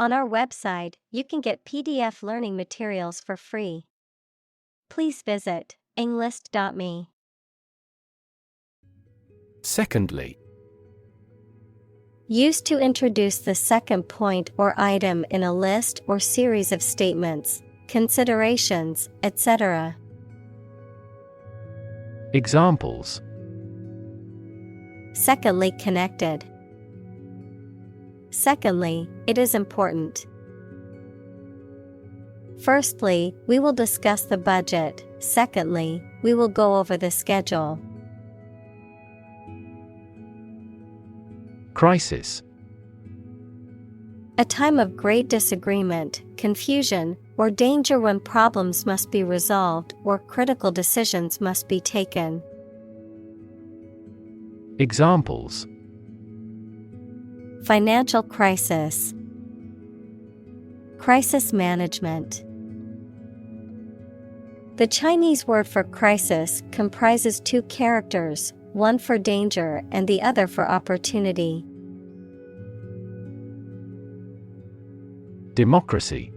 On our website, you can get PDF learning materials for free. Please visit englist.me. Secondly. Used to introduce the second point or item in a list or series of statements, considerations, etc. Examples. Secondly connected. Secondly, it is important. Firstly, we will discuss the budget. Secondly, we will go over the schedule. Crisis. A time of great disagreement, confusion, or danger when problems must be resolved or critical decisions must be taken. Examples. Financial crisis. Crisis management. The Chinese word for crisis comprises two characters, one for danger and the other for opportunity. Democracy.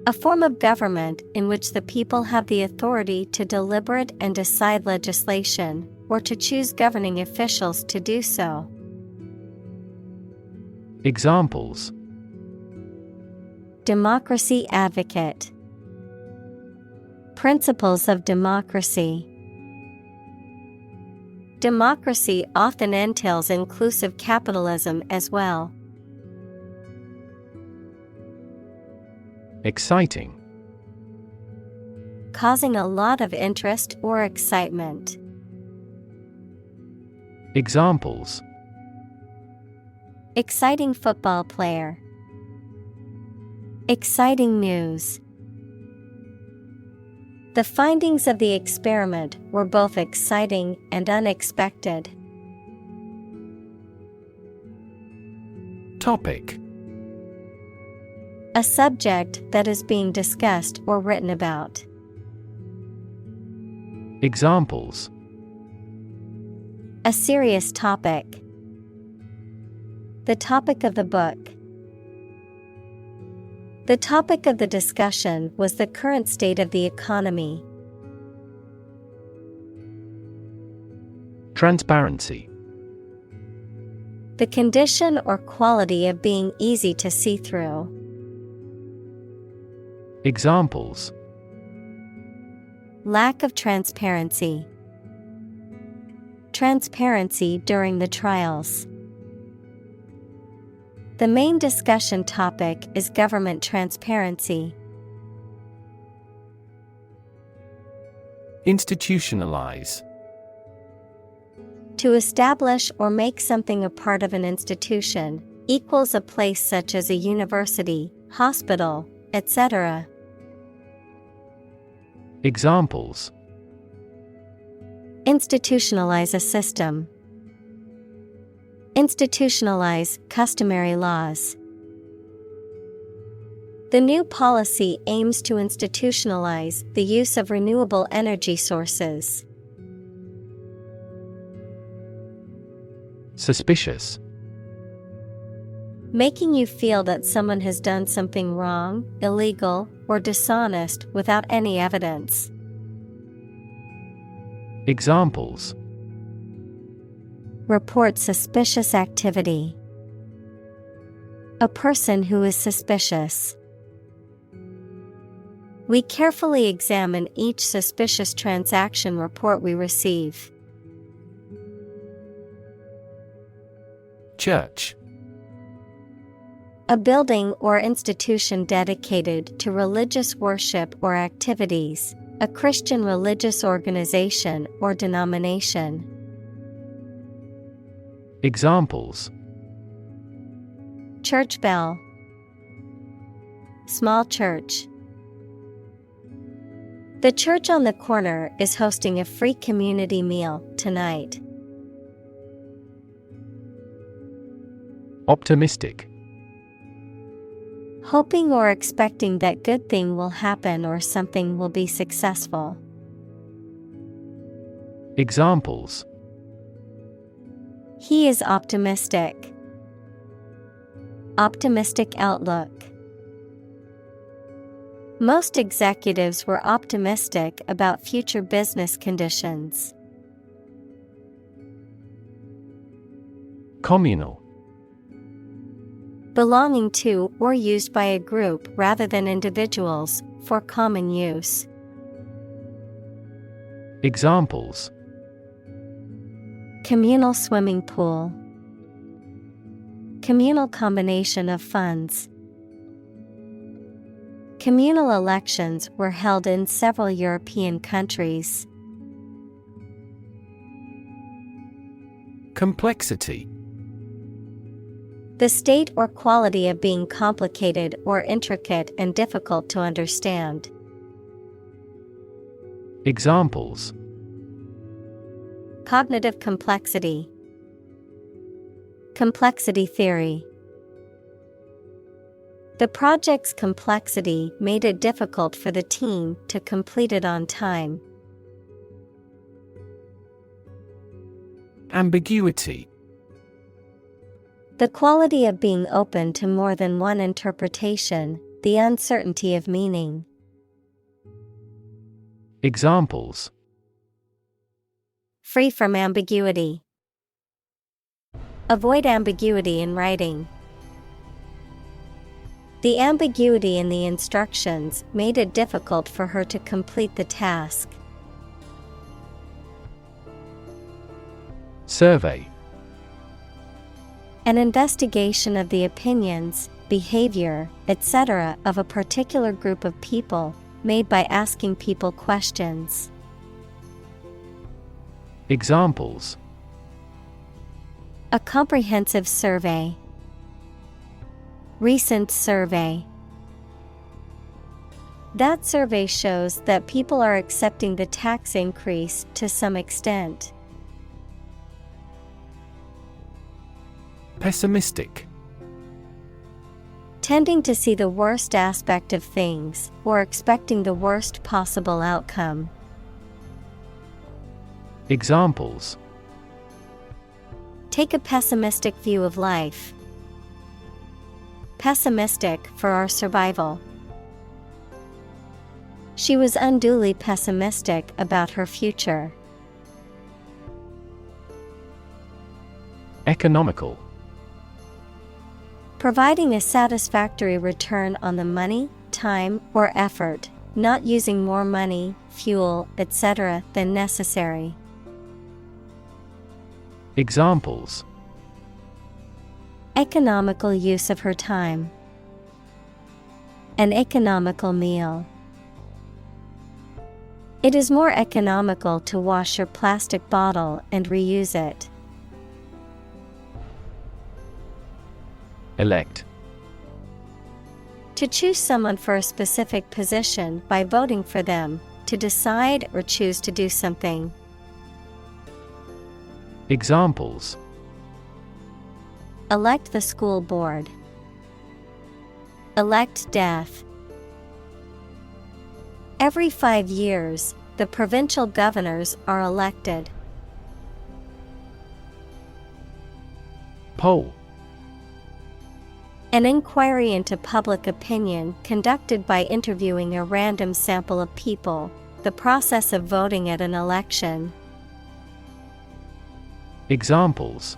A form of government in which the people have the authority to deliberate and decide legislation, or to choose governing officials to do so. Examples. Democracy advocate. Principles of democracy. Democracy often entails inclusive capitalism as well. Exciting. Causing a lot of interest or excitement. Examples. Exciting football player. Exciting news. The findings of the experiment were both exciting and unexpected. Topic. A subject that is being discussed or written about. Examples. A serious topic. The topic of the book. The topic of the discussion was the current state of the economy. Transparency. The condition or quality of being easy to see through. Examples. Lack of transparency. Transparency during the trials. The main discussion topic is government transparency. Institutionalize. To establish or make something a part of an institution, equals a place such as a university, hospital, etc. Examples. Institutionalize a system. Institutionalize customary laws. The new policy aims to institutionalize the use of renewable energy sources. Suspicious. Making you feel that someone has done something wrong, illegal, or dishonest without any evidence. Examples. Report suspicious activity. A person who is suspicious. We carefully examine each suspicious transaction report we receive. Church. A building or institution dedicated to religious worship or activities, a Christian religious organization or denomination. Examples. Church bell. Small church. The church on the corner is hosting a free community meal tonight. Optimistic. Hoping or expecting that good thing will happen or something will be successful. Examples. He is optimistic. Optimistic outlook. Most executives were optimistic about future business conditions. Communal. Belonging to or used by a group rather than individuals, for common use. Examples: Communal swimming pool. Communal combination of funds. Communal elections were held in several European countries. Complexity. The state or quality of being complicated or intricate and difficult to understand. Examples: Cognitive complexity. Complexity theory. The project's complexity made it difficult for the team to complete it on time. Ambiguity. The quality of being open to more than one interpretation, the uncertainty of meaning. Examples: Free from ambiguity. Avoid ambiguity in writing. The ambiguity in the instructions made it difficult for her to complete the task. Survey. An investigation of the opinions, behavior, etc. of a particular group of people, made by asking people questions. Examples: A comprehensive survey. Recent survey. That survey shows that people are accepting the tax increase to some extent. Pessimistic. Tending to see the worst aspect of things, or expecting the worst possible outcome. Examples: Take a pessimistic view of life. Pessimistic for our survival. She was unduly pessimistic about her future. Economical. Providing a satisfactory return on the money, time, or effort, not using more money, fuel, etc. than necessary. Examples: Economical use of her time. An economical meal. It is more economical to wash your plastic bottle and reuse it. Elect. To choose someone for a specific position by voting for them, to decide or choose to do something. Examples: Elect the school board. Elect death. Every 5 years, the provincial governors are elected. Poll. An inquiry into public opinion conducted by interviewing a random sample of people, the process of voting at an election. Examples: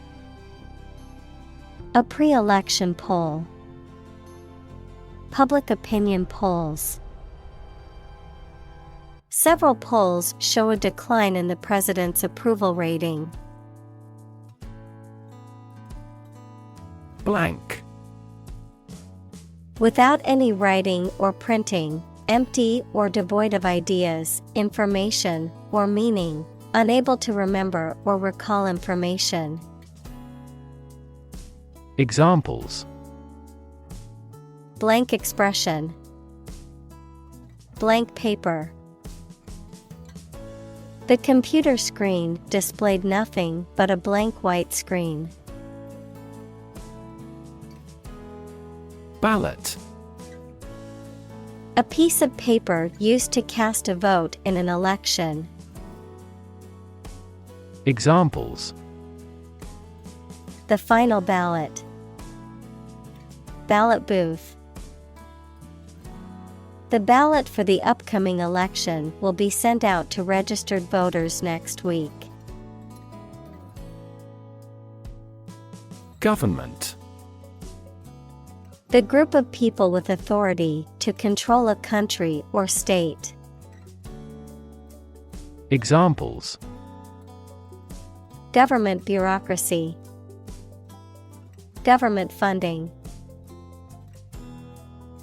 A pre-election poll. Public opinion polls. Several polls show a decline in the president's approval rating. Blank. Without any writing or printing, empty or devoid of ideas, information, or meaning, unable to remember or recall information. Examples: Blank expression. Blank paper. The computer screen displayed nothing but a blank white screen. Ballot. A piece of paper used to cast a vote in an election. Examples: The final ballot. Ballot booth. The ballot for the upcoming election will be sent out to registered voters next week. Government. The group of people with authority to control a country or state. Examples: Government bureaucracy. Government funding.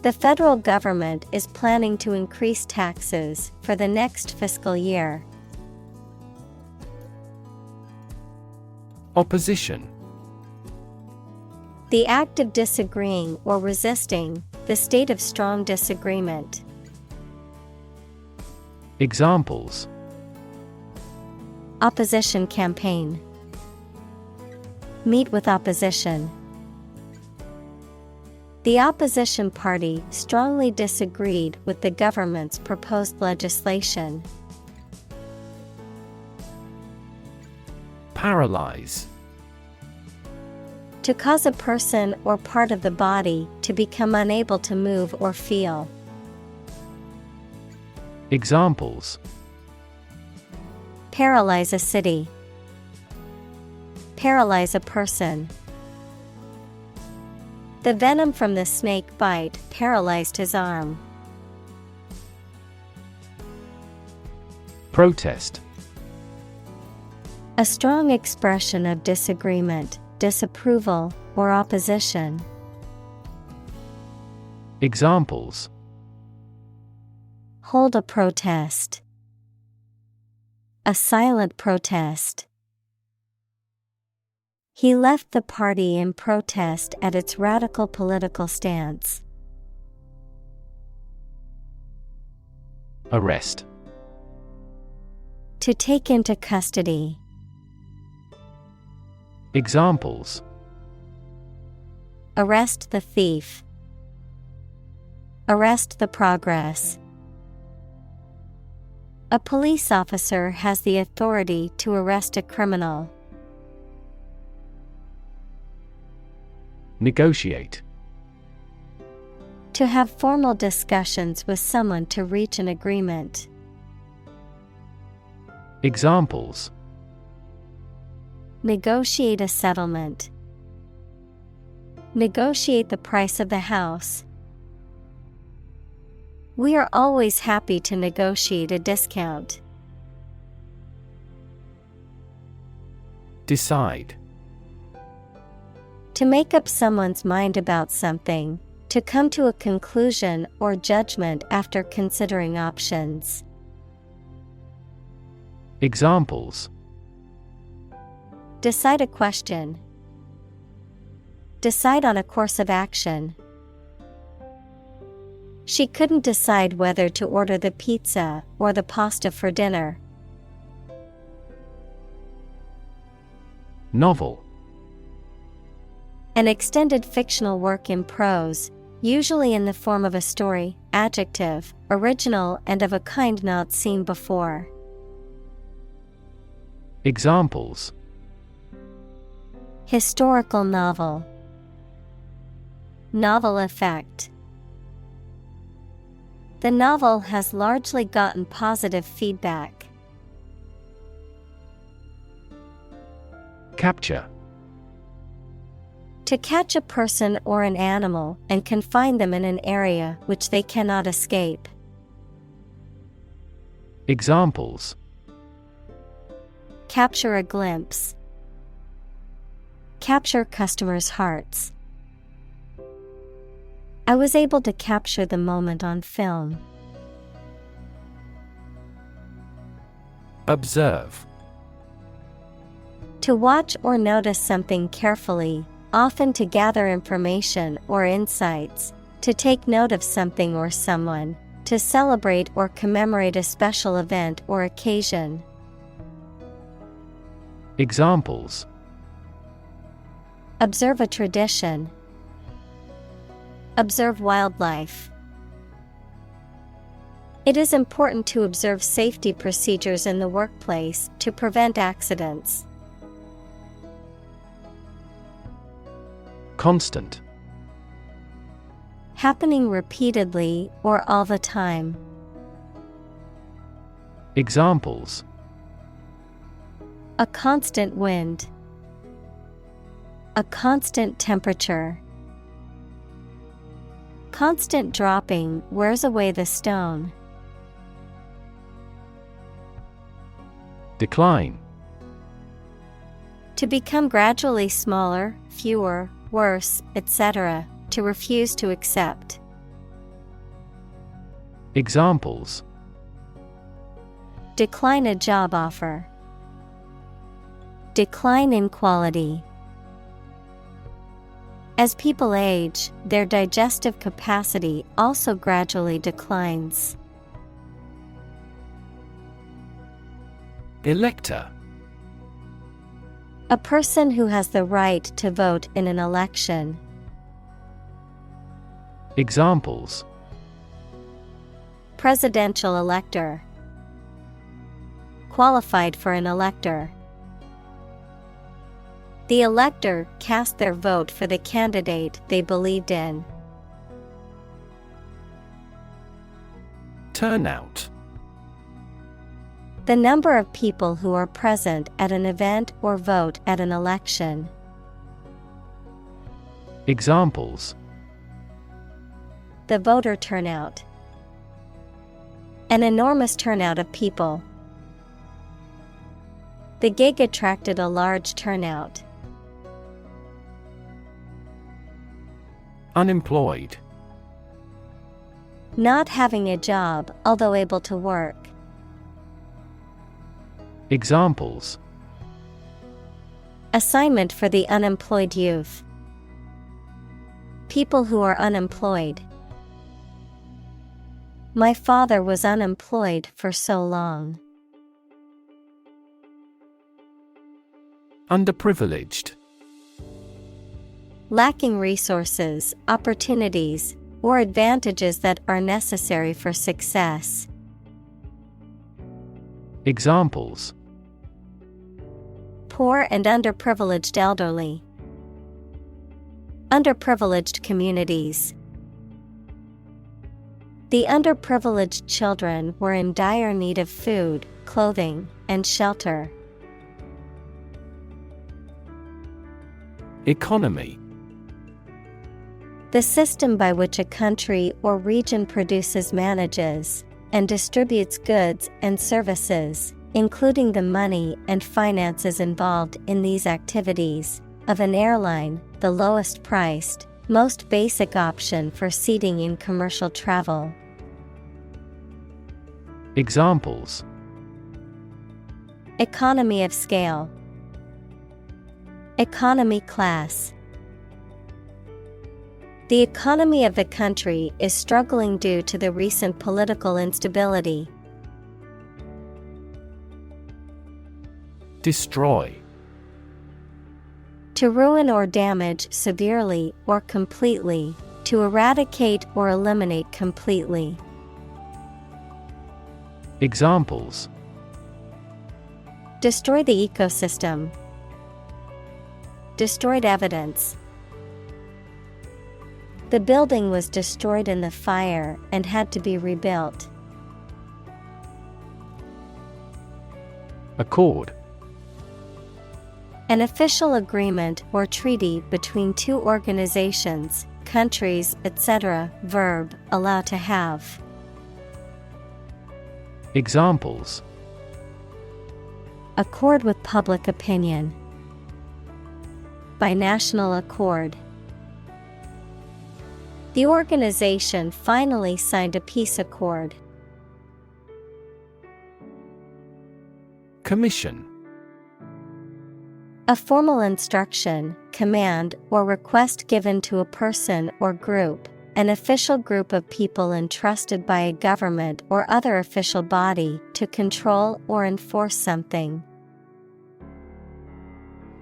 The federal government is planning to increase taxes for the next fiscal year. Opposition. The act of disagreeing or resisting, the state of strong disagreement. Examples: Opposition campaign. Meet with opposition. The opposition party strongly disagreed with the government's proposed legislation. Paralyze. To cause a person or part of the body to become unable to move or feel. Examples: Paralyze a city. Paralyze a person. The venom from the snake bite paralyzed his arm. Protest. A strong expression of disagreement, disapproval, or opposition. Examples: Hold a protest. A silent protest. He left the party in protest at its radical political stance. Arrest. To take into custody. Examples: Arrest the thief. Arrest the progress. A police officer has the authority to arrest a criminal. Negotiate. To have formal discussions with someone to reach an agreement. Examples: Negotiate a settlement. Negotiate the price of the house. We are always happy to negotiate a discount. Decide. To make up someone's mind about something, to come to a conclusion or judgment after considering options. Examples: Decide a question. Decide on a course of action. She couldn't decide whether to order the pizza or the pasta for dinner. Novel. An extended fictional work in prose, usually in the form of a story, adjective, original and of a kind not seen before. Examples: Historical novel. Novel effect. The novel has largely gotten positive feedback. Capture. To catch a person or an animal and confine them in an area which they cannot escape. Examples: Capture a glimpse. Capture customers' hearts. I was able to capture the moment on film. Observe. To watch or notice something carefully, often to gather information or insights, to take note of something or someone, to celebrate or commemorate a special event or occasion. Examples: Observe a tradition. Observe wildlife. It is important to observe safety procedures in the workplace to prevent accidents. Constant. happening repeatedly or all the time. Examples: A constant wind. A constant temperature. Constant dropping wears away the stone. Decline. To become gradually smaller, fewer, worse, etc. To refuse to accept. Examples: Decline a job offer. Decline in quality. As people age, their digestive capacity also gradually declines. Elector. A person who has the right to vote in an election. Examples: Presidential elector. Qualified for an elector. The elector cast their vote for the candidate they believed in. Turnout. The number of people who are present at an event or vote at an election. Examples: The voter turnout. An enormous turnout of people. The gig attracted a large turnout. Unemployed. Not having a job, although able to work. Examples: Assignment for the unemployed youth. People who are unemployed. My father was unemployed for so long. Underprivileged. Lacking resources, opportunities, or advantages that are necessary for success. Examples: Poor and underprivileged elderly. Underprivileged communities. The underprivileged children were in dire need of food, clothing, and shelter. Economy. The system by which a country or region produces, manages, and distributes goods and services, including the money and finances involved in these activities, of an airline, the lowest priced, most basic option for seating in commercial travel. Examples: Economy of scale. Economy class. The economy of the country is struggling due to the recent political instability. Destroy. To ruin or damage severely or completely, to eradicate or eliminate completely. Examples: Destroy the ecosystem. Destroyed evidence. The building was destroyed in the fire and had to be rebuilt. Accord. An official agreement or treaty between two organizations, countries, etc. Verb, allow to have. Examples: Accord with public opinion. By national accord. The organization finally signed a peace accord. Commission. A formal instruction, command, or request given to a person or group, an official group of people entrusted by a government or other official body to control or enforce something.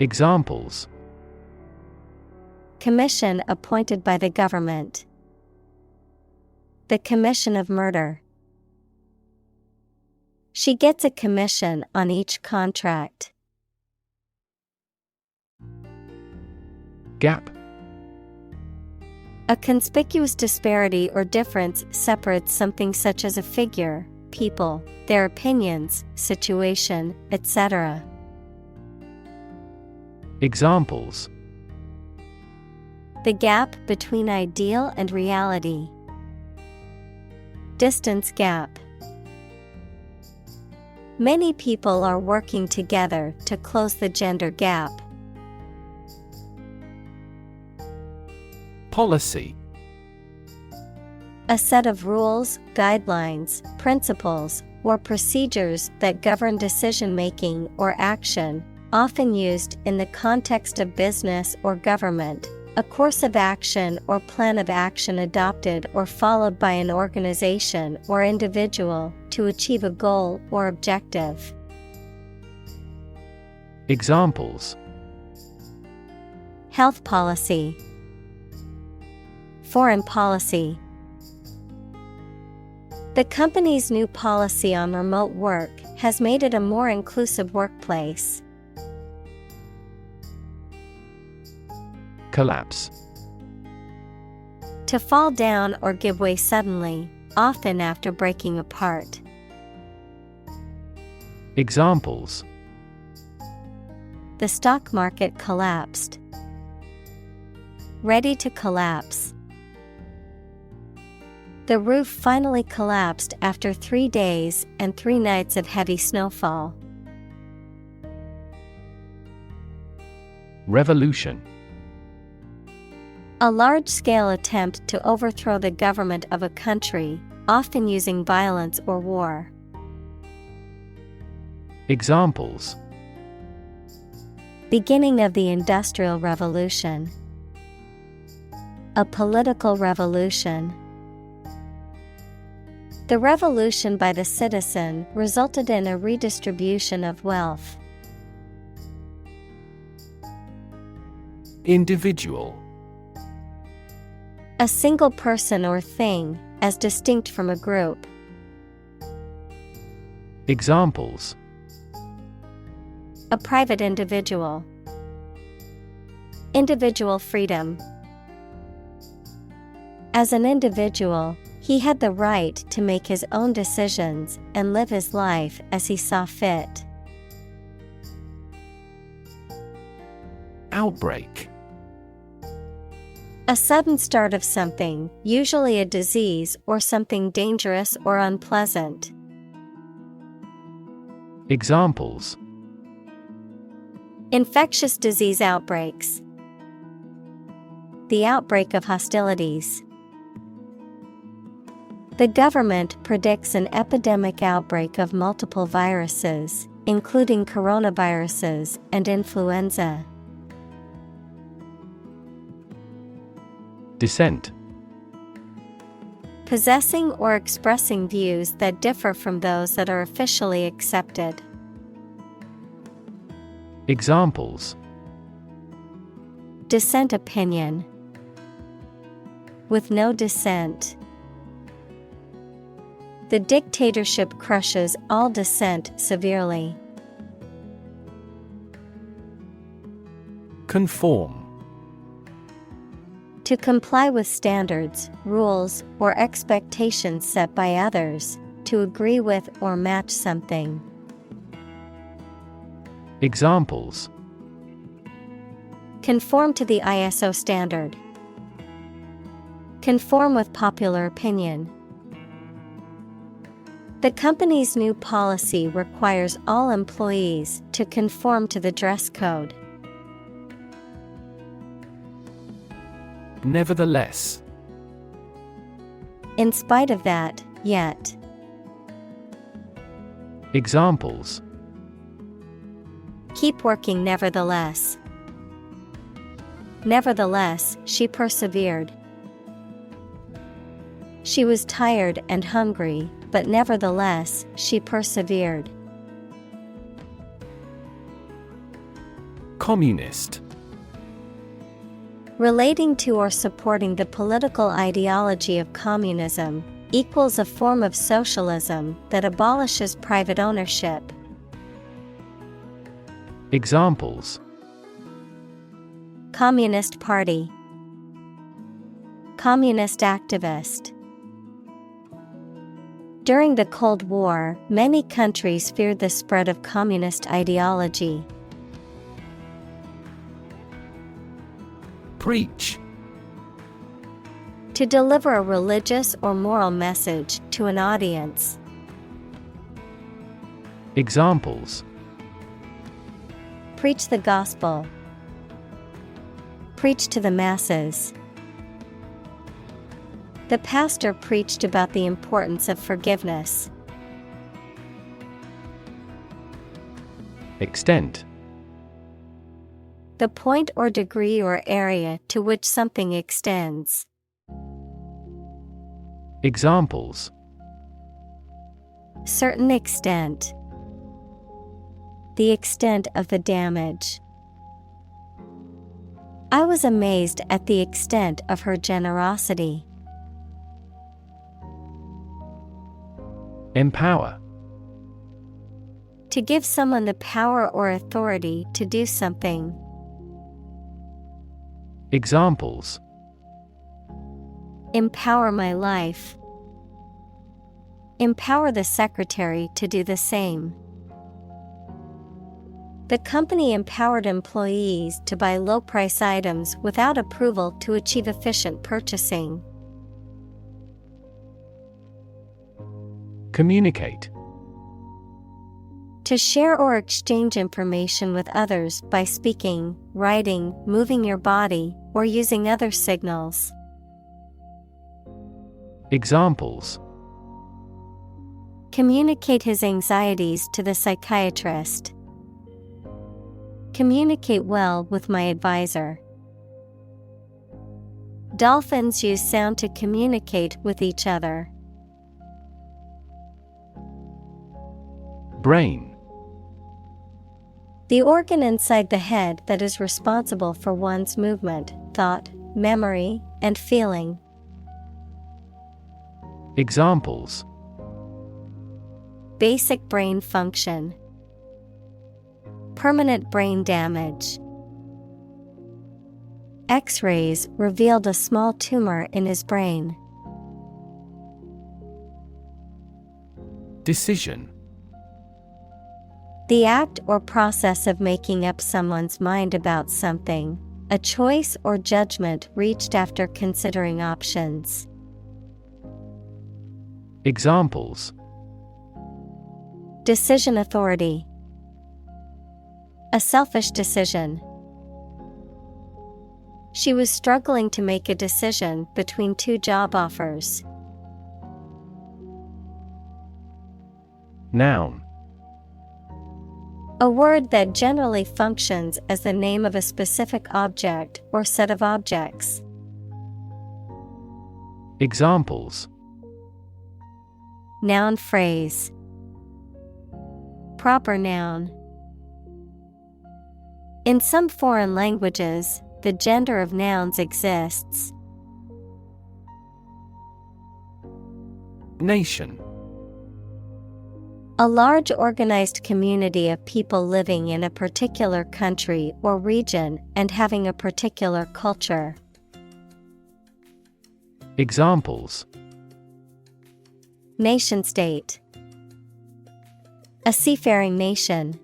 Examples: Commission appointed by the government. The commission of murder. She gets a commission on each contract. A conspicuous disparity or difference separates something such as a figure, people, their opinions, situation, etc. Examples: the gap between ideal and reality. Distance gap. Many people are working together to close the gender gap. Policy. A set of rules, guidelines, principles, or procedures that govern decision-making or action, often used in the context of business or government. A course of action or plan of action adopted or followed by an organization or individual to achieve a goal or objective. Examples: health policy, foreign policy. The company's new policy on remote work has made it a more inclusive workplace. Collapse. To fall down or give way suddenly, often after breaking apart. Examples: the stock market collapsed. Ready to collapse. The roof finally collapsed after 3 days and 3 nights of heavy snowfall. Revolution. A large-scale attempt to overthrow the government of a country, often using violence or war. Examples: beginning of the Industrial Revolution. A political revolution. The revolution by the citizen resulted in a redistribution of wealth. Individual. A single person or thing, as distinct from a group. Examples: a private individual. Individual freedom. As an individual, he had the right to make his own decisions and live his life as he saw fit. Outbreak. A sudden start of something, usually a disease or something dangerous or unpleasant. Examples: infectious disease outbreaks. The outbreak of hostilities. The government predicts an epidemic outbreak of multiple viruses, including coronaviruses and influenza. Dissent. Possessing or expressing views that differ from those that are officially accepted. Examples: dissent opinion. With no dissent. The dictatorship crushes all dissent severely. Conform. To comply with standards, rules, or expectations set by others, to agree with or match something. Examples: conform to the ISO standard. Conform with popular opinion. The company's new policy requires all employees to conform to the dress code. Nevertheless. In spite of that, yet. Examples: keep working nevertheless. Nevertheless, she persevered. She was tired and hungry, but nevertheless, she persevered. Communist. Relating to or supporting the political ideology of communism, equals a form of socialism that abolishes private ownership. Examples: Communist Party. Communist activist. During the Cold War, many countries feared the spread of communist ideology. Preach. To deliver a religious or moral message to an audience. Examples: Preach the gospel. Preach to the masses. The pastor preached about the importance of forgiveness. Extent. The point or degree or area to which something extends. Examples: Certain extent. The extent of the damage. I was amazed at the extent of her generosity. Empower. To give someone the power or authority to do something. Examples: Empower my life. Empower the secretary to do the same. The company empowered employees to buy low-price items without approval to achieve efficient purchasing. Communicate. To share or exchange information with others by speaking, writing, moving your body, or using other signals. Examples: Communicate his anxieties to the psychiatrist. Communicate well with my advisor. Dolphins use sound to communicate with each other. Brain. The organ inside the head that is responsible for one's movement, thought, memory, and feeling. Examples: Basic brain function. Permanent brain damage. X-rays revealed a small tumor in his brain. Decision. The act or process of making up someone's mind about something, a choice or judgment reached after considering options. Examples: Decision authority. A selfish decision. She was struggling to make a decision between two job offers. Noun. A word that generally functions as the name of a specific object or set of objects. Examples: Noun phrase. Proper noun. In some foreign languages, the gender of nouns exists. Nation. A large organized community of people living in a particular country or region and having a particular culture. Examples: Nation state. A seafaring nation.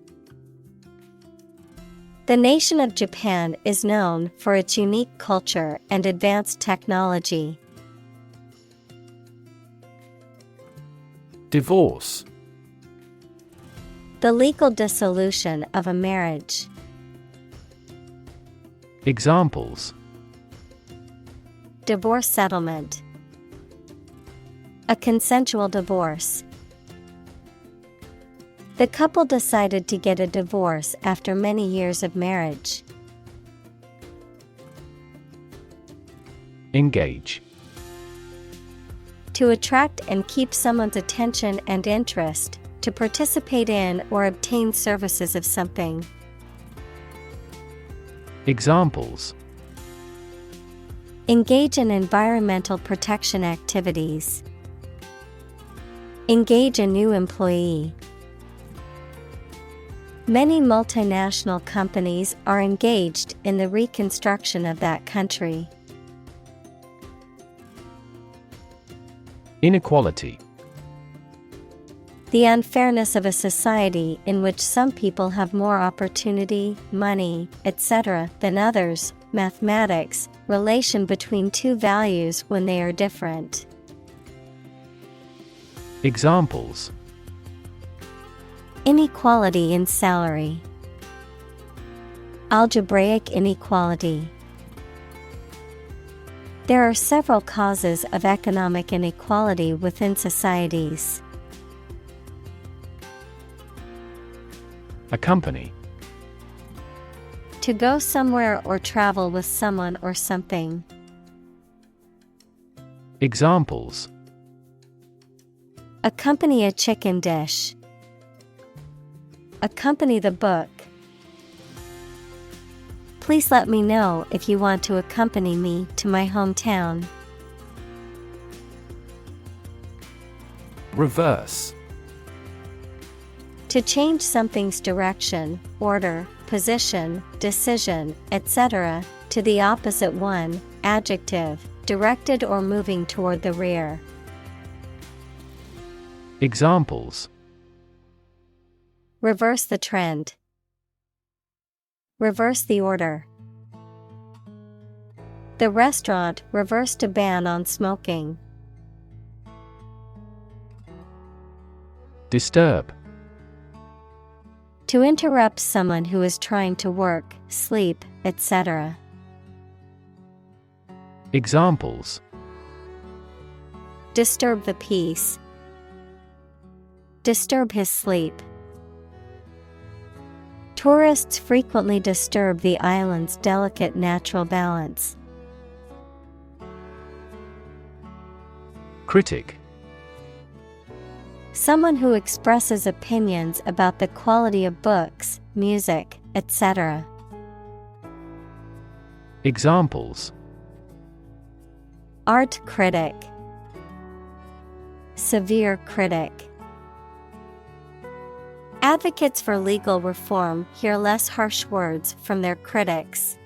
The nation of Japan is known for its unique culture and advanced technology. Divorce. The legal dissolution of a marriage. Examples: Divorce settlement. A consensual divorce. The couple decided to get a divorce after many years of marriage. Engage. To attract and keep someone's attention and interest, to participate in or obtain services of something. Examples: Engage in environmental protection activities. Engage a new employee. Many multinational companies are engaged in the reconstruction of that country. Inequality. The unfairness of a society in which some people have more opportunity, money, etc. than others. Mathematics, relation between two values when they are different. Examples: Inequality in salary. Algebraic inequality. There are several causes of economic inequality within societies. Accompany. To go somewhere or travel with someone or something. Examples: Accompany a chicken dish. Accompany the book. Please let me know if you want to accompany me to my hometown. Reverse. To change something's direction, order, position, decision, etc., to the opposite one. Adjective, directed or moving toward the rear. Examples: Reverse the trend. Reverse the order. The restaurant reversed a ban on smoking. Disturb. To interrupt someone who is trying to work, sleep, etc. Examples: Disturb the peace. Disturb his sleep. Tourists frequently disturb the island's delicate natural balance. Critic. Someone who expresses opinions about the quality of books, music, etc. Examples: Art critic. Severe critic. Advocates for legal reform hear less harsh words from their critics.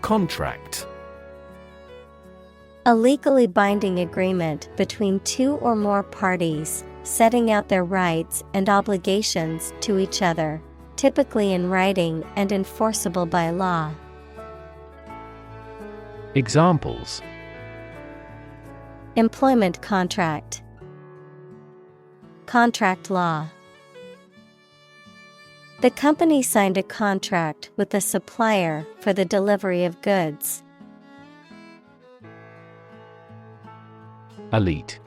Contract. A legally binding agreement between two or more parties, setting out their rights and obligations to each other, typically in writing and enforceable by law. Examples: Employment contract. Contract law. The company signed a contract with the supplier for the delivery of goods. Elite.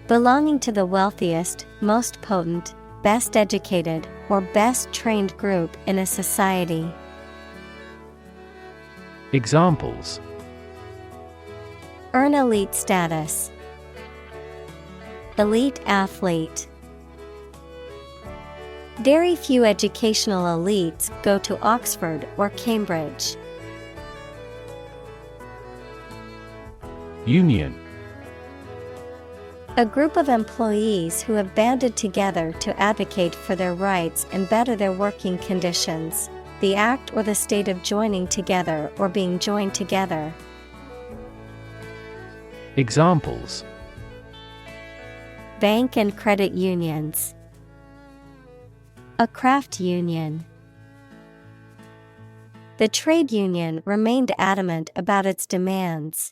Belonging to the wealthiest, most potent, best educated, or best trained group in a society. Examples: Earn elite status. Elite athlete. Very few educational elites go to Oxford or Cambridge. Union. A group of employees who have banded together to advocate for their rights and better their working conditions. The act or the state of joining together or being joined together. Examples: Bank and credit unions. A craft union. The trade union remained adamant about its demands.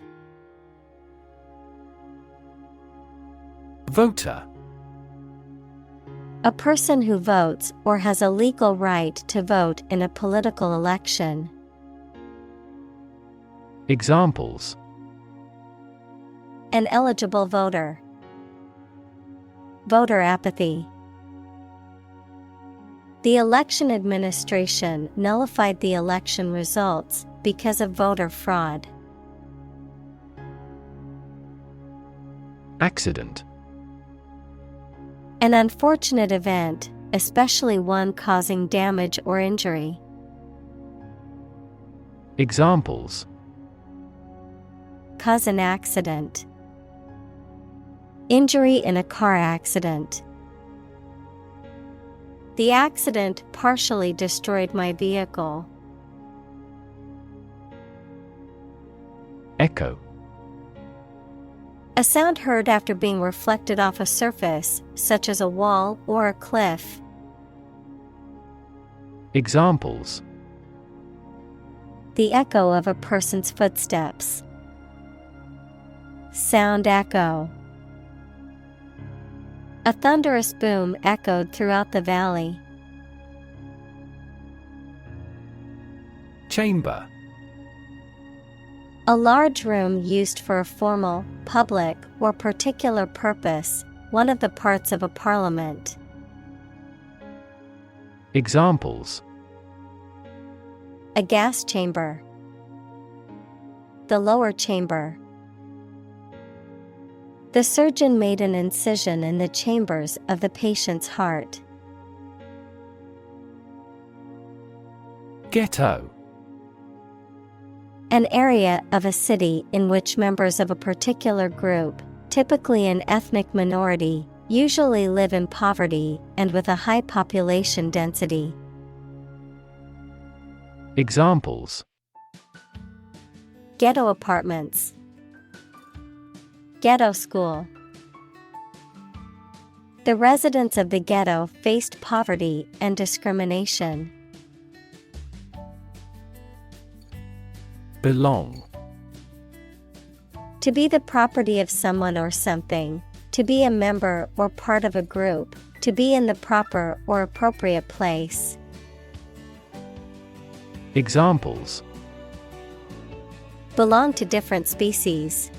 Voter. A person who votes or has a legal right to vote in a political election. Examples: An eligible voter. Voter apathy. The election administration nullified the election results because of voter fraud. Accident. An unfortunate event, especially one causing damage or injury. Examples: Cause an accident. Injury in a car accident. The accident partially destroyed my vehicle. Echo. A sound heard after being reflected off a surface, such as a wall or a cliff. Examples: The echo of a person's footsteps. Sound echo. A thunderous boom echoed throughout the valley. Chamber. A large room used for a formal, public, or particular purpose, one of the parts of a parliament. Examples: A gas chamber. The lower chamber. The surgeon made an incision in the chambers of the patient's heart. Ghetto. An area of a city in which members of a particular group, typically an ethnic minority, usually live in poverty and with a high population density. Examples: Ghetto apartments. Ghetto school. The residents of the ghetto faced poverty and discrimination. Belong. To be the property of someone or something, to be a member or part of a group, to be in the proper or appropriate place. Examples: Belong to different species.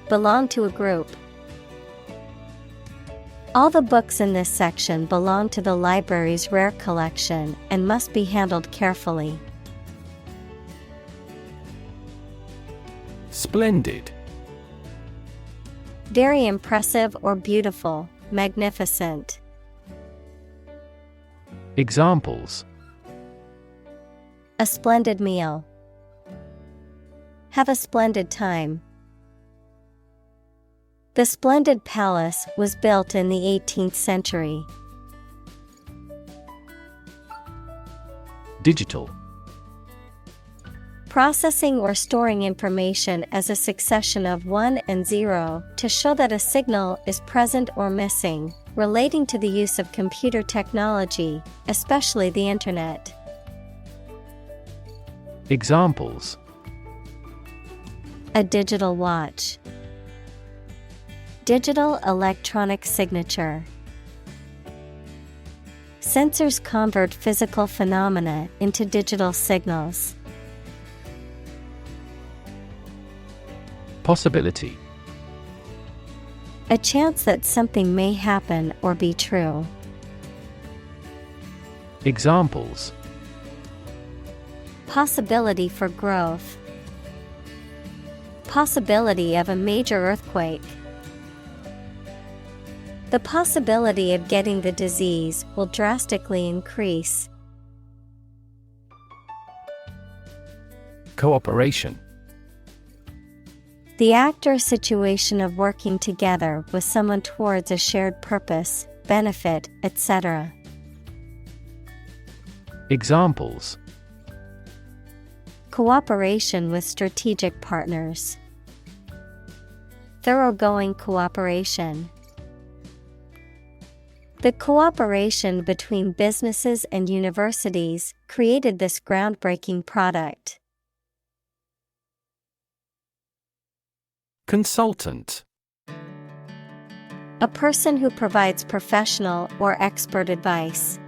Belong to a group. All the books in this section belong to the library's rare collection and must be handled carefully. Splendid. Very impressive or beautiful, magnificent. Examples: A splendid meal. Have a splendid time. The splendid palace was built in the 18th century. Digital. Processing or storing information as a succession of 1 and 0 to show that a signal is present or missing, relating to the use of computer technology, especially the Internet. Examples: A digital watch. Digital electronic signature. Sensors convert physical phenomena into digital signals. Possibility. A chance that something may happen or be true. Examples: Possibility for growth. Possibility of a major earthquake. The possibility of getting the disease will drastically increase. Cooperation. The act or situation of working together with someone towards a shared purpose, benefit, etc. Examples: Cooperation with strategic partners. Thoroughgoing cooperation. The cooperation between businesses and universities created this groundbreaking product. Consultant. A person who provides professional or expert advice.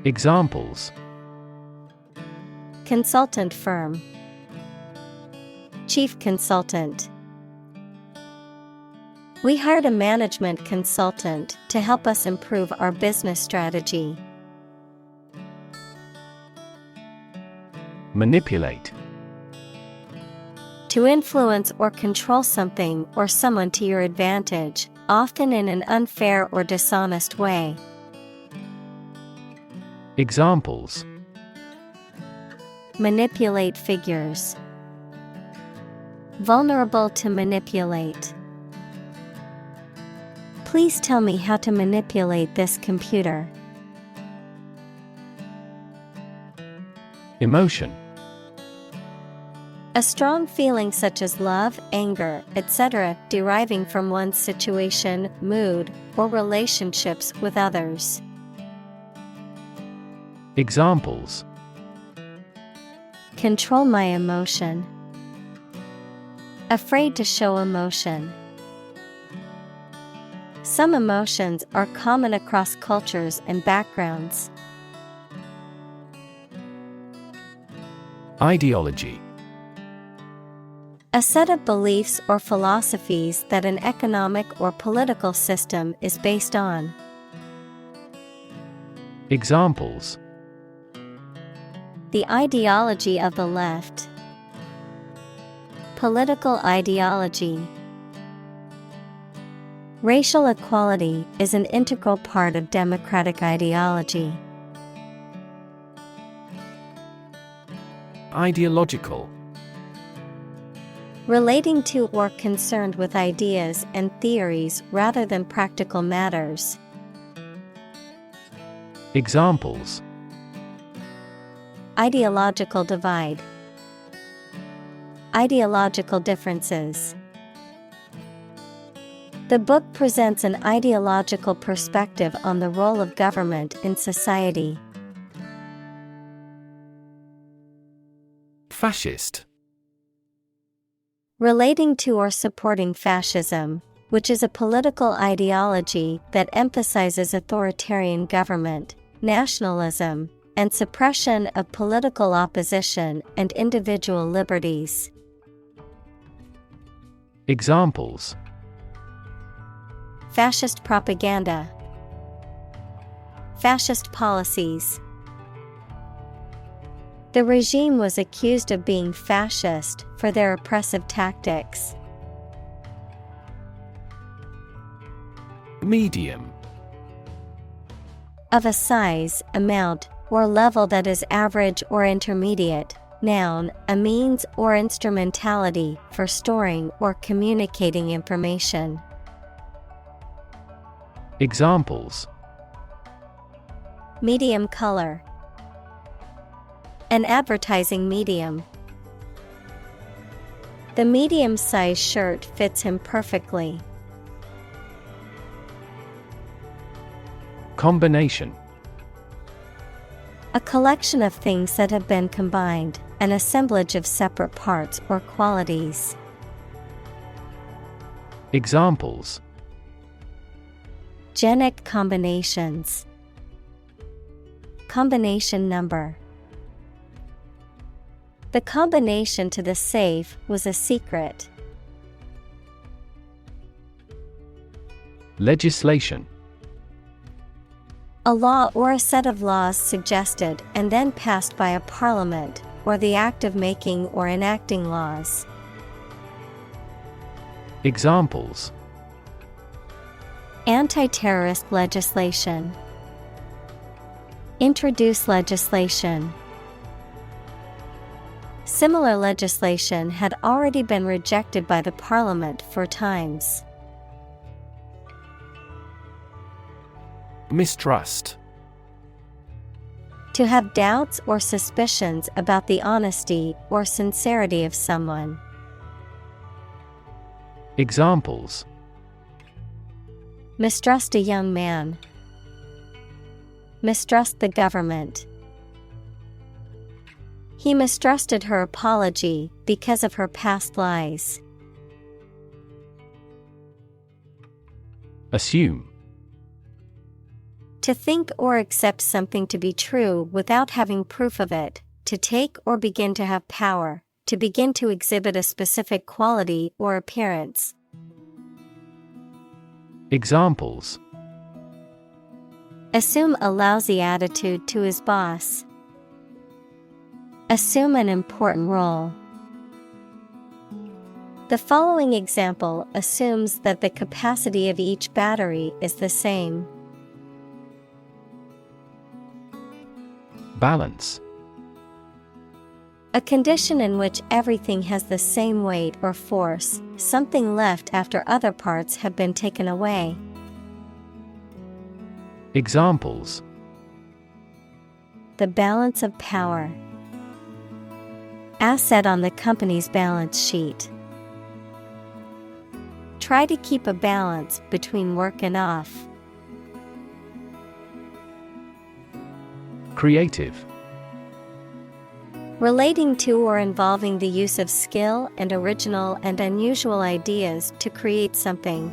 Examples: Consultant firm. Chief consultant. We hired a management consultant to help us improve our business strategy. Manipulate. To influence or control something or someone to your advantage, often in an unfair or dishonest way. Examples: Manipulate figures. Vulnerable to manipulate. Please tell me how to manipulate this computer. Emotion. A strong feeling such as love, anger, etc., deriving from one's situation, mood, or relationships with others. Examples: Control my emotion. Afraid to show emotion. Some emotions are common across cultures and backgrounds. Ideology. A set of beliefs or philosophies that an economic or political system is based on. Examples: The ideology of the left. Political ideology. Racial equality is an integral part of democratic ideology. Ideological. Relating to or concerned with ideas and theories rather than practical matters. Examples: Ideological divide. Ideological differences. The book presents an ideological perspective on the role of government in society. Fascist. Relating to or supporting fascism, which is a political ideology that emphasizes authoritarian government, nationalism, and suppression of political opposition and individual liberties. Examples: Fascist propaganda. Fascist policies. The regime was accused of being fascist for their oppressive tactics. Medium. Of a size, amount, or level that is average or intermediate. Noun, a means or instrumentality for storing or communicating information. Examples: Medium color. An advertising medium. The medium-sized shirt fits him perfectly. Combination. A collection of things that have been combined, an assemblage of separate parts or qualities. Examples: Genic combinations. Combination number. The combination to the safe was a secret. Legislation. A law or a set of laws suggested and then passed by a parliament, or the act of making or enacting laws. Examples: Anti-terrorist legislation. Introduce legislation. Similar legislation had already been rejected by the parliament 4 times. Mistrust. To have doubts or suspicions about the honesty or sincerity of someone. Examples: Mistrust a young man. Mistrust the government. He mistrusted her apology because of her past lies. Assume. To think or accept something to be true without having proof of it, to take or begin to have power, to begin to exhibit a specific quality or appearance. Examples: Assume a lousy attitude to his boss. Assume an important role. The following example assumes that the capacity of each battery is the same. Balance. A condition in which everything has the same weight or force, something left after other parts have been taken away. Examples: The balance of power. Asset on the company's balance sheet. Try to keep a balance between work and off. Creative. Relating to or involving the use of skill and original and unusual ideas to create something.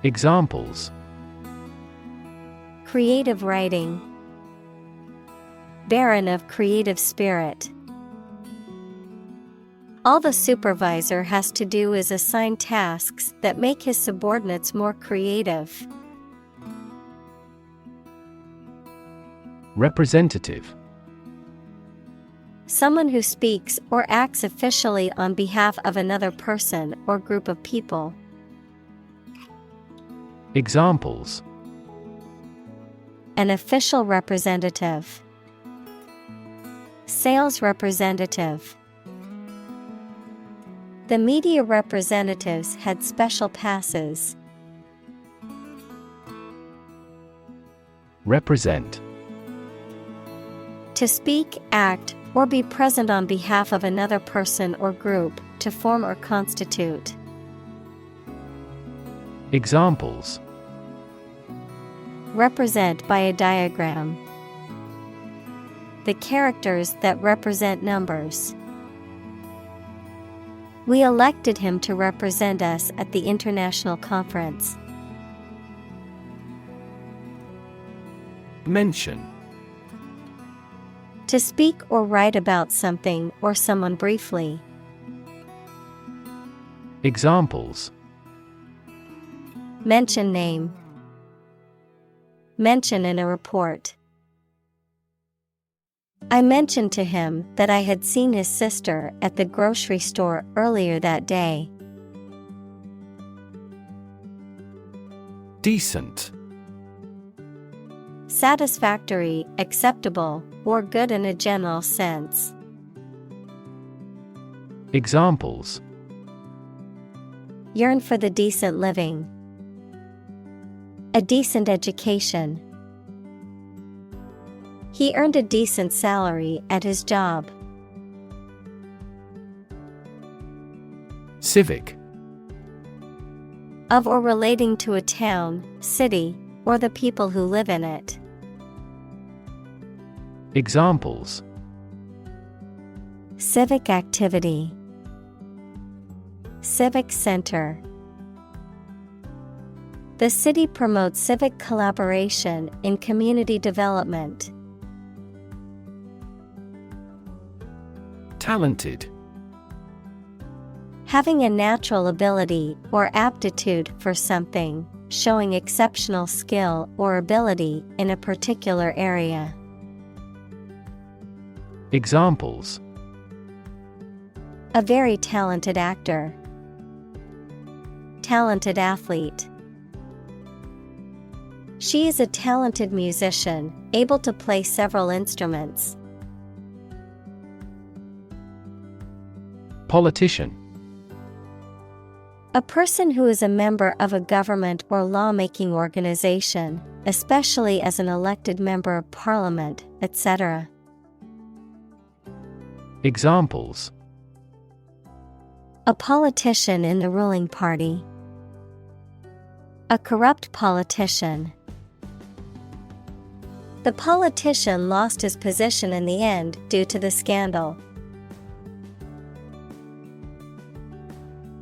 Examples: Creative writing. Barren of creative spirit. All the supervisor has to do is assign tasks that make his subordinates more creative. Representative. Someone who speaks or acts officially on behalf of another person or group of people. Examples: An official representative. Sales representative. The media representatives had special passes. Represent. To speak, act, or be present on behalf of another person or group, to form or constitute. Examples: Represent by a diagram. The characters that represent numbers. We elected him to represent us at the international conference. Mention. To speak or write about something or someone briefly. Examples: Mention name. Mention in a report. I mentioned to him that I had seen his sister at the grocery store earlier that day. Decent. Satisfactory, acceptable, or good in a general sense. Examples: Yearn for the decent living. A decent education. He earned a decent salary at his job. Civic. Of or relating to a town, city, or the people who live in it. Examples: Civic activity. Civic center. The city promotes civic collaboration in community development. Talented. Having a natural ability or aptitude for something, showing exceptional skill or ability in a particular area. Examples: A very talented actor. Talented athlete. She is a talented musician, able to play several instruments. Politician. A person who is a member of a government or lawmaking organization, especially as an elected member of parliament, etc. Examples: A politician in the ruling party. A corrupt politician. The politician lost his position in the end due to the scandal.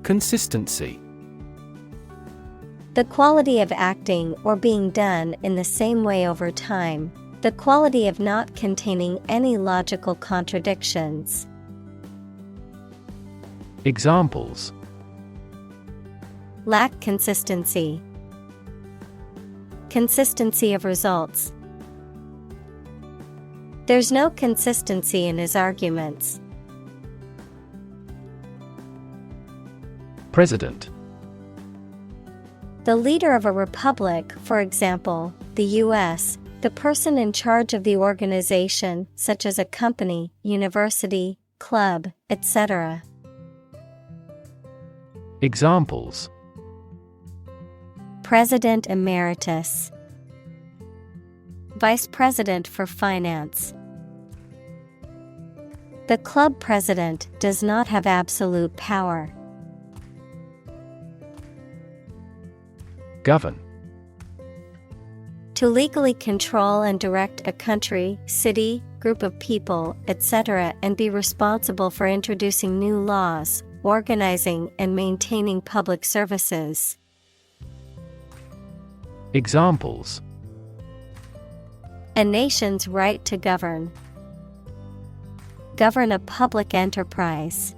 Consistency. The quality of acting or being done in the same way over time. The quality of not containing any logical contradictions. Examples: Lack consistency. Consistency of results. There's no consistency in his arguments. President. The leader of a republic, for example, the U.S., the person in charge of the organization, such as a company, university, club, etc. Examples: President Emeritus. Vice President for Finance. The club president does not have absolute power. Govern. To legally control and direct a country, city, group of people, etc., and be responsible for introducing new laws, organizing and maintaining public services. Examples: A nation's right to govern. Govern a public enterprise.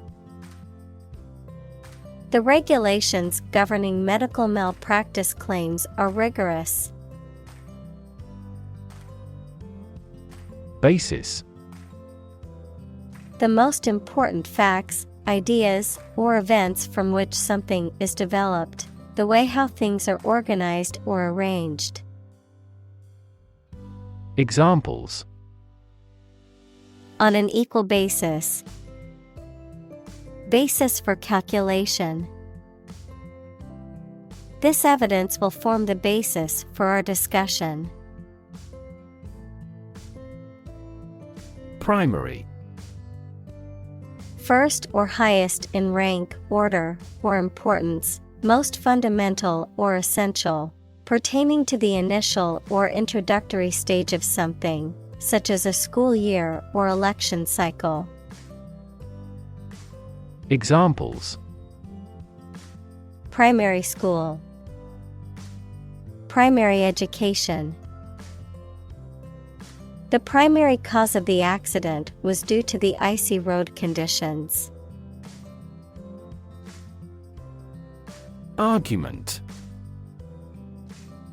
The regulations governing medical malpractice claims are rigorous. Basis. The most important facts, ideas, or events from which something is developed, the way how things are organized or arranged. Examples: On an equal basis. Basis for calculation. This evidence will form the basis for our discussion. Primary. First or highest in rank, order, or importance, most fundamental or essential, pertaining to the initial or introductory stage of something, such as a school year or election cycle. Examples: Primary school. Primary education. The primary cause of the accident was due to the icy road conditions. Argument.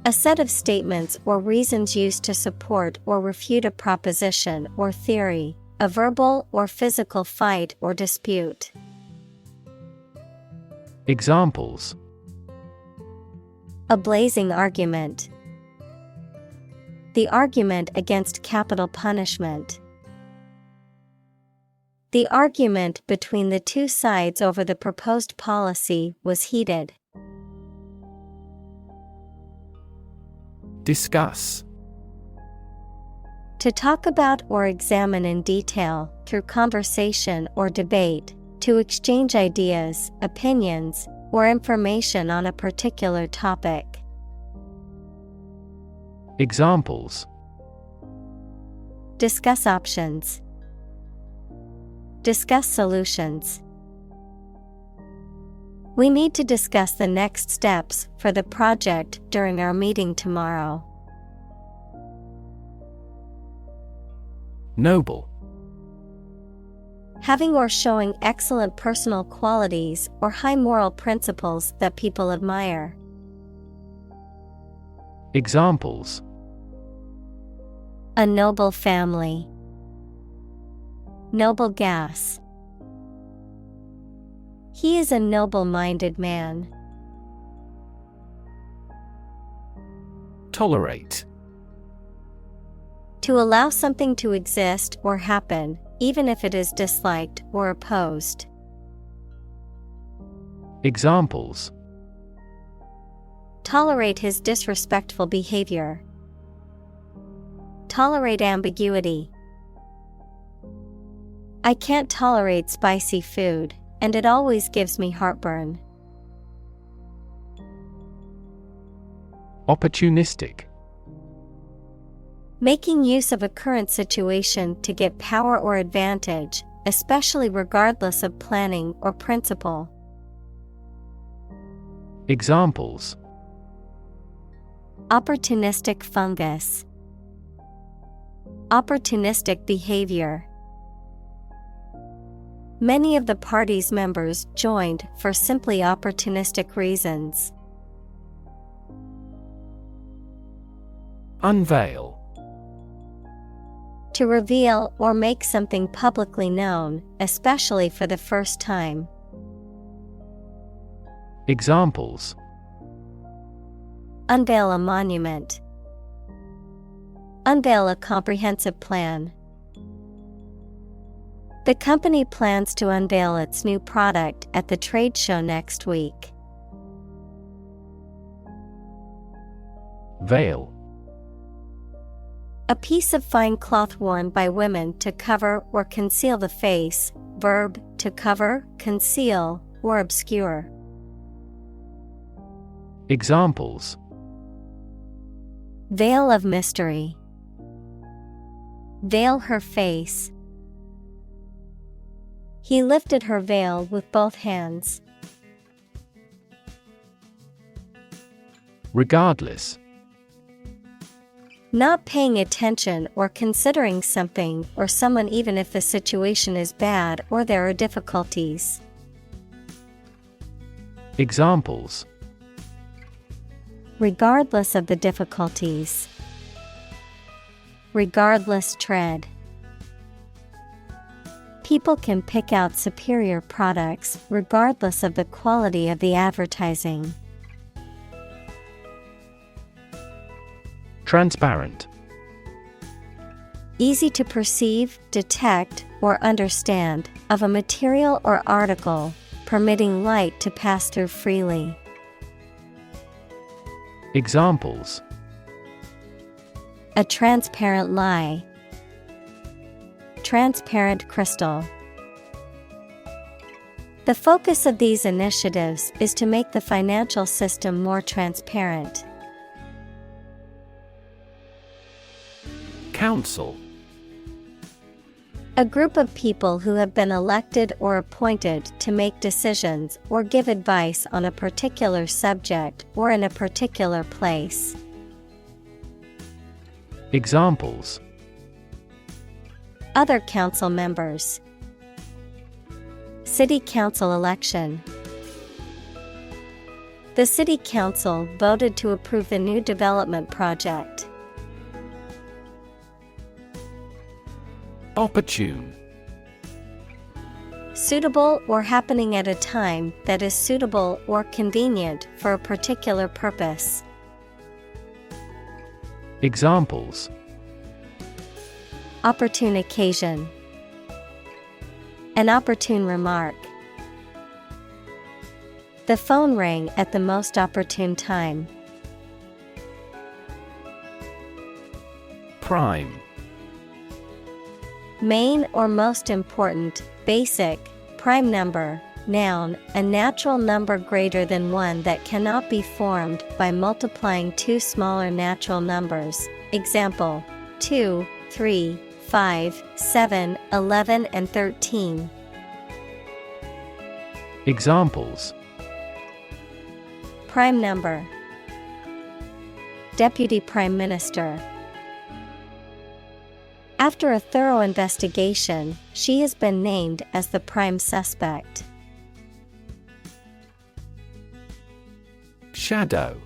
A set of statements or reasons used to support or refute a proposition or theory, a verbal or physical fight or dispute. Examples: A blazing argument. The argument against capital punishment. The argument between the two sides over the proposed policy was heated. Discuss. To talk about or examine in detail, through conversation or debate, to exchange ideas, opinions, or information on a particular topic. Examples: Discuss options. Discuss solutions. We need to discuss the next steps for the project during our meeting tomorrow. Noble. Having or showing excellent personal qualities or high moral principles that people admire. Examples: A noble family. Noble gas. He is a noble-minded man. Tolerate. To allow something to exist or happen, even if it is disliked or opposed. Examples: Tolerate his disrespectful behavior. Tolerate ambiguity. I can't tolerate spicy food, and it always gives me heartburn. Opportunistic. Making use of a current situation to get power or advantage, especially regardless of planning or principle. Examples: Opportunistic fungus. Opportunistic behavior. Many of the party's members joined for simply opportunistic reasons. Unveil. To reveal or make something publicly known, especially for the first time. Examples: Unveil a monument. Unveil a comprehensive plan. The company plans to unveil its new product at the trade show next week. Veil. A piece of fine cloth worn by women to cover or conceal the face. Verb, to cover, conceal, or obscure. Examples: Veil of mystery. Veil her face. He lifted her veil with both hands. Regardless. Not paying attention or considering something or someone even if the situation is bad or there are difficulties. Examples: Regardless of the difficulties. Regardless tread. People can pick out superior products regardless of the quality of the advertising. Transparent. Easy to perceive, detect, or understand, of a material or article, permitting light to pass through freely. Examples: A transparent lie. Transparent crystal. The focus of these initiatives is to make the financial system more transparent. Council. A group of people who have been elected or appointed to make decisions or give advice on a particular subject or in a particular place. Examples: Other council members. City council election. The city council voted to approve the new development project. Opportune. Suitable or happening at a time that is suitable or convenient for a particular purpose. Examples: Opportune occasion. An opportune remark. The phone rang at the most opportune time. Prime. Main or most important, basic, prime number, noun, a natural number greater than one that cannot be formed by multiplying two smaller natural numbers. Example: 2, 3, 5, 7, 11 and 13. Examples: Prime number. Deputy Prime Minister. After a thorough investigation, she has been named as the prime suspect. Shadow.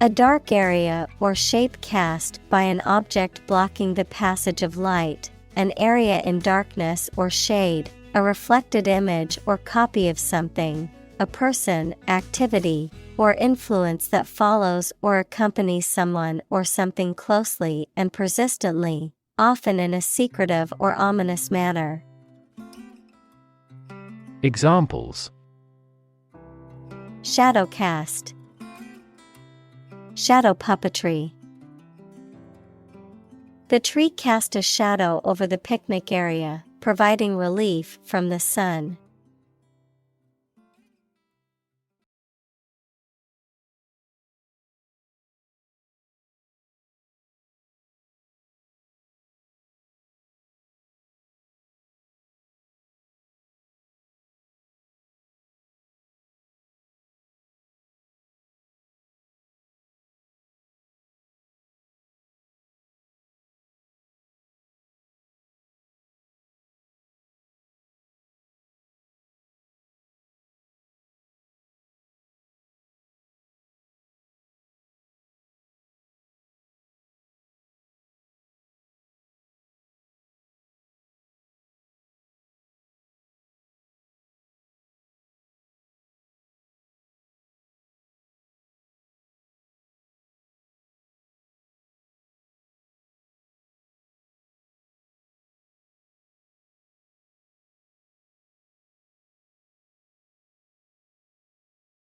A dark area or shape cast by an object blocking the passage of light, an area in darkness or shade, a reflected image or copy of something, a person, activity, or influence that follows or accompanies someone or something closely and persistently, often in a secretive or ominous manner. Examples: Shadow cast. Shadow puppetry. The tree cast a shadow over the picnic area, providing relief from the sun.